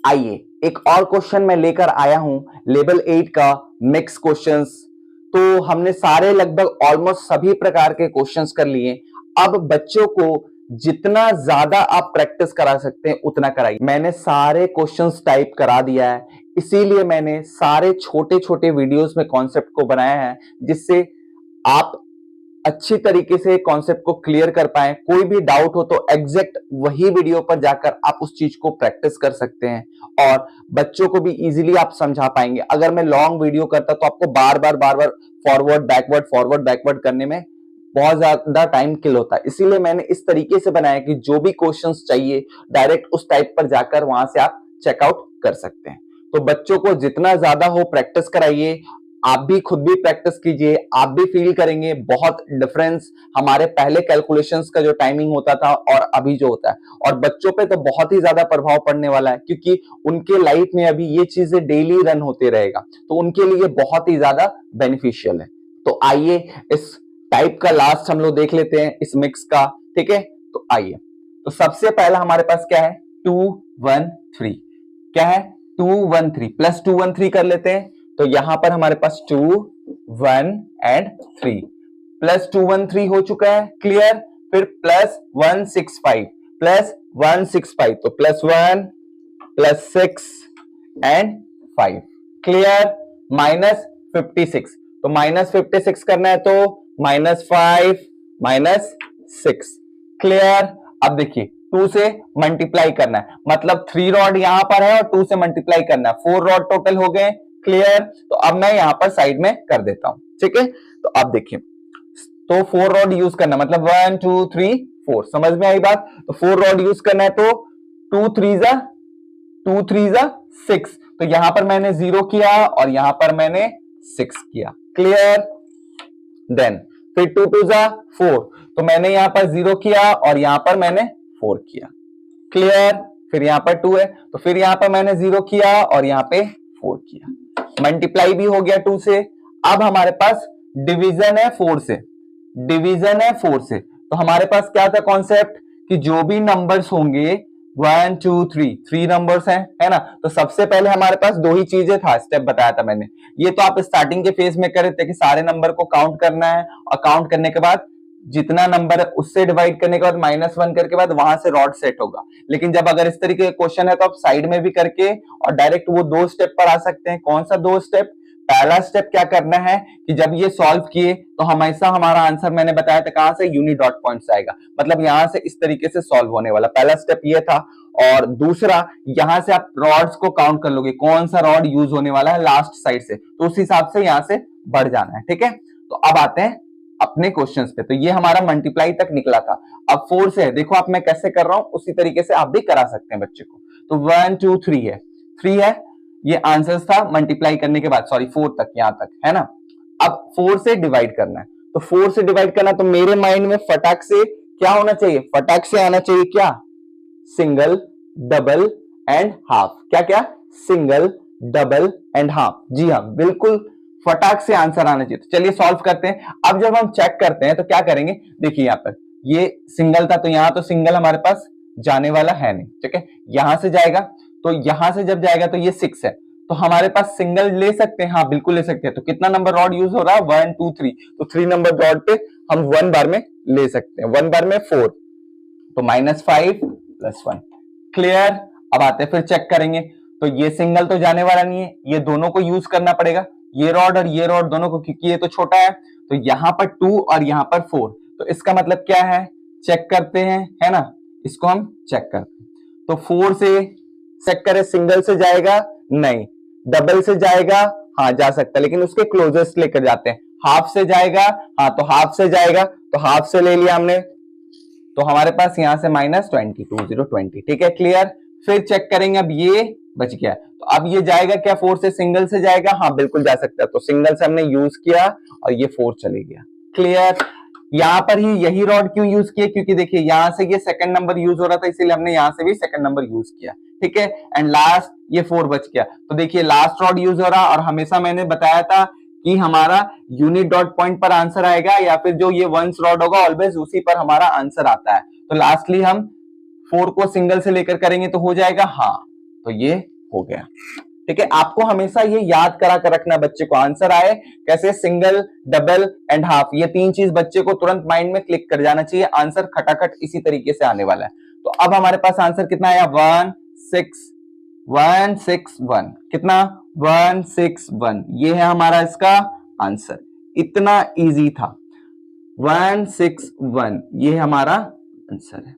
आइए एक और क्वेश्चन मैं लेकर आया हूं लेवल 8 का मिक्स क्वेश्चंस। तो हमने सारे लगभग ऑलमोस्ट सभी प्रकार के क्वेश्चंस कर लिए। अब बच्चों को जितना ज्यादा आप प्रैक्टिस करा सकते हैं उतना कराइए। मैंने सारे क्वेश्चंस टाइप करा दिया है, इसीलिए मैंने सारे छोटे छोटे वीडियोस में कॉन्सेप्ट को बनाया है, जिससे आप अच्छी तरीके से कॉन्सेप्ट को क्लियर कर पाए। कोई भी डाउट हो तो एग्जैक्ट वही वीडियो पर जाकर आप उस चीज को प्रैक्टिस कर सकते हैं और बच्चों को भी इजीली आप समझा पाएंगे। अगर मैं लॉन्ग वीडियो करता तो आपको बार बार फॉरवर्ड बैकवर्ड करने में बहुत ज्यादा टाइम किल होता है। इसीलिए मैंने इस तरीके से बनाया कि जो भी क्वेश्चंस चाहिए डायरेक्ट उस टाइप पर जाकर वहां से आप चेकआउट कर सकते हैं। तो बच्चों को जितना ज्यादा हो प्रैक्टिस कराइए, आप भी खुद भी प्रैक्टिस कीजिए, आप भी फील करेंगे बहुत डिफरेंस हमारे पहले कैलकुलेशंस का जो टाइमिंग होता था और अभी जो होता है। और बच्चों पे तो बहुत ही ज्यादा प्रभाव पड़ने वाला है, क्योंकि उनके लाइफ में अभी ये चीजें डेली रन होते रहेगा, तो उनके लिए बहुत ही ज्यादा बेनिफिशियल है। तो आइए इस टाइप का लास्ट हम लोग देख लेते हैं, इस मिक्स का। ठीक है, तो आइए। तो सबसे पहला हमारे पास क्या है, 2 1 3। क्या है, 2 1 3 प्लस 2 1 3 कर लेते हैं। तो यहां पर हमारे पास 2 1 एंड 3 प्लस 2 1 3 हो चुका है, क्लियर। फिर प्लस 1 6 5 प्लस 1 6 5, तो plus 1 plus 6 and 5, clear. Minus 56, तो माइनस 56 करना है तो माइनस 5 माइनस 6, क्लियर। अब देखिए 2 से मल्टीप्लाई करना है, मतलब 3 रॉड यहां पर है और 2 से मल्टीप्लाई करना है, 4 रॉड टोटल हो गए, क्लियर। तो अब मैं यहां पर साइड में कर देता हूं, ठीक है। तो अब देखिए, तो 4 रॉड यूज करना, मतलब 1 2 3 4, समझ में आई बात। तो 4 रॉड यूज करना है, तो 2 3 जा 6, तो यहां पर मैंने 0 किया और यहां पर मैंने 6 किया, क्लियर। देन फिर 2 2 जा 4, तो मैंने यहां पर 0 किया और यहां पर मैंने 4 किया, क्लियर। फिर यहां पर 2 है, तो फिर यहां पर मैंने 0 किया और यहां पे 4 किया, मल्टीप्लाई भी हो गया 2 से। अब हमारे पास डिवीजन है 4 से, डिवीजन है 4 से। तो हमारे पास क्या था कॉन्सेप्ट, कि जो भी नंबर्स होंगे 1 2 3 नंबर्स हैं, है ना। तो सबसे पहले हमारे पास 2 ही चीजें था, स्टेप बताया था मैंने। ये तो आप स्टार्टिंग के फेज में करे थे कि सारे नंबर को काउंट करना है और काउंट करने के बाद जितना नंबर है उससे डिवाइड करने के बाद -1 करके बाद वहां से रॉड सेट होगा। लेकिन जब अगर इस तरीके का क्वेश्चन है तो आप साइड में भी करके और डायरेक्ट वो 2 स्टेप पर आ सकते हैं। कौन सा 2 स्टेप, पहला स्टेप क्या करना है कि जब ये सॉल्व किए तो हमेशा हमारा आंसर मैंने बताया था कहां से, यूनिट डॉट पॉइंट से आएगा, मतलब यहां से इस तरीके से सॉल्व होने वाला। पहला स्टेप ये था। और दूसरा, यहां से आप रॉड्स को काउंट कर लोगे, कौन सा रॉड यूज होने वाला है लास्ट साइड से, तो उस हिसाब से यहां से बढ़ जाना है, ठीक है। तो अब आते हैं अपने क्वेश्चंस पे। तो ये हमारा मल्टीप्लाई तक निकला था। अब 4 से है, देखो आप मैं कैसे कर रहा हूं उसी तरीके से आप भी करा सकते हैं बच्चे को। तो 1 2 3 है, 3 है, ये आंसर्स था मल्टीप्लाई करने के बाद, सॉरी 4 तक, यहां तक है ना। अब 4 से डिवाइड करना है, तो 4 से डिवाइड करना, तो मेरे माइंड में फटाक से क्या होना चाहिए, फटाक से आना चाहिए क्या, सिंगल डबल एंड हाफ। क्या क्या, सिंगल डबल एंड हाफ, जी हाँ बिल्कुल फटाक से आंसर आना चाहिए। तो चलिए सॉल्व करते हैं। अब जब हम चेक करते हैं तो क्या करेंगे, देखिए यहां पर ये सिंगल था, तो यहां तो सिंगल हमारे पास जाने वाला है नहीं, ठीक है। यहां से जाएगा, तो यहां से जब जाएगा तो ये 6 है, तो हमारे पास सिंगल ले सकते हैं, हाँ बिल्कुल ले सकते हैं। तो कितना नंबर रॉड यूज हो रहा है, 1 2 3, तो 3 नंबर रॉड पे हम 1 बार में ले सकते हैं, 1 बार में 4, तो -5 + 1, क्लियर। अब आते हैं फिर चेक करेंगे, तो ये सिंगल तो जाने वाला नहीं है, ये दोनों को यूज करना पड़ेगा, ये रॉड और ये रॉड दोनों को, क्योंकि ये तो छोटा है। तो यहां पर 2 और यहां पर 4, तो इसका मतलब क्या है, चेक करते हैं, है ना, इसको हम चेक करते हैं। तो 4 से चेक करें, सिंगल से जाएगा नहीं, डबल से जाएगा, हाँ जा सकता है, लेकिन उसके क्लोजेस्ट लेकर जाते हैं। हाफ से जाएगा, हाँ तो हाफ से जाएगा, तो हाफ से ले लिया हमने, तो हमारे पास यहां से -20 20 20, ठीक है, क्लियर। फिर चेक करेंगे, अब ये बच गया, तो अब ये जाएगा क्या, 4 से सिंगल से जाएगा, हाँ बिल्कुल जा सकता है, तो सिंगल से हमने यूज किया और ये 4 चले गया, क्लियर। यहां पर ही यही रॉड क्यों यूज किया, क्योंकि देखिए यहां से ये सेकंड नंबर यूज हो रहा था, इसीलिए हमने यहां से भी सेकंड नंबर यूज किया, ठीक है। एंड लास्ट ये 4 बच गया, तो देखिए लास्ट रॉड यूज हो रहा, और हमेशा मैंने बताया था कि हमारा यूनिट डॉट पॉइंट पर आंसर आएगा, या फिर जो ये वंस रॉड होगा ऑलवेज उसी पर हमारा आंसर आता है। तो लास्टली हम 4 को सिंगल से लेकर करेंगे तो हो जाएगा, हाँ तो ये हो गया। ठीक है, आपको हमेशा ये याद करा कर रखना है बच्चे को, आंसर आए कैसे, सिंगल, डबल एंड हाफ, ये 3 चीज बच्चे को तुरंत माइंड में क्लिक कर जाना चाहिए, आंसर खटाखट इसी तरीके से आने वाला है। तो अब हमारे पास आंसर कितना आया, 161 कितना, 161, ये है हमारा इसका आंसर। इतना इजी था, 161 ये हमारा आंसर है।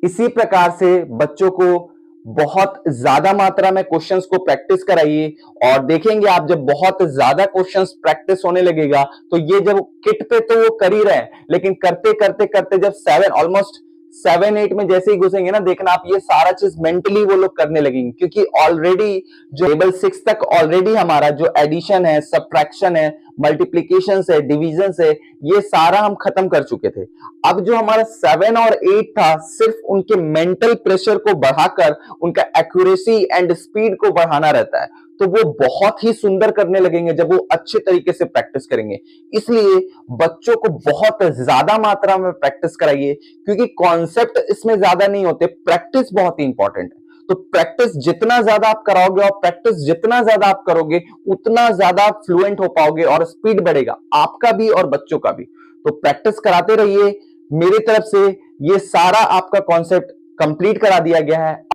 इसी प्रकार से बच्चों को बहुत ज्यादा मात्रा में क्वेश्चंस को प्रैक्टिस कराइए, और देखेंगे आप जब बहुत ज्यादा क्वेश्चंस प्रैक्टिस होने लगेगा तो ये जब किट पे तो वो कर ही रहे हैं, लेकिन करते करते करते जब ऑलमोस्ट 7-8 में जैसे ही घुसेंगे ना, देखना आप ये सारा चीज मेंटली वो लोग करने लगेंगे, क्योंकि ऑलरेडी जो लेवल 6 तक ऑलरेडी हमारा जो एडिशन है, सब्ट्रैक्शन है, मल्टीप्लीकेशन है, डिवीजन है, ये सारा हम खत्म कर चुके थे। अब जो हमारा 7 और 8 था, सिर्फ उनके मेंटल प्रेशर को बढ़ाकर उनका एक्यूरेसी एंड स्पीड को बढ़ाना रहता है, तो वो बहुत ही सुंदर करने लगेंगे जब वो अच्छे तरीके से प्रैक्टिस करेंगे। इसलिए बच्चों को बहुत ज्यादा मात्रा में प्रैक्टिस कराइए, क्योंकि कॉन्सेप्ट इसमें ज्यादा नहीं होते, प्रैक्टिस बहुत ही इंपॉर्टेंट है। तो प्रैक्टिस जितना ज्यादा आप कराओगे और प्रैक्टिस जितना ज्यादा आप करोगे, उतना ज्यादा आप फ्लुएंट हो पाओगे और स्पीड बढ़ेगा आपका भी और बच्चों का भी। तो प्रैक्टिस कराते रहिए। मेरी तरफ से ये सारा आपका कॉन्सेप्ट कंप्लीट करा दिया गया है।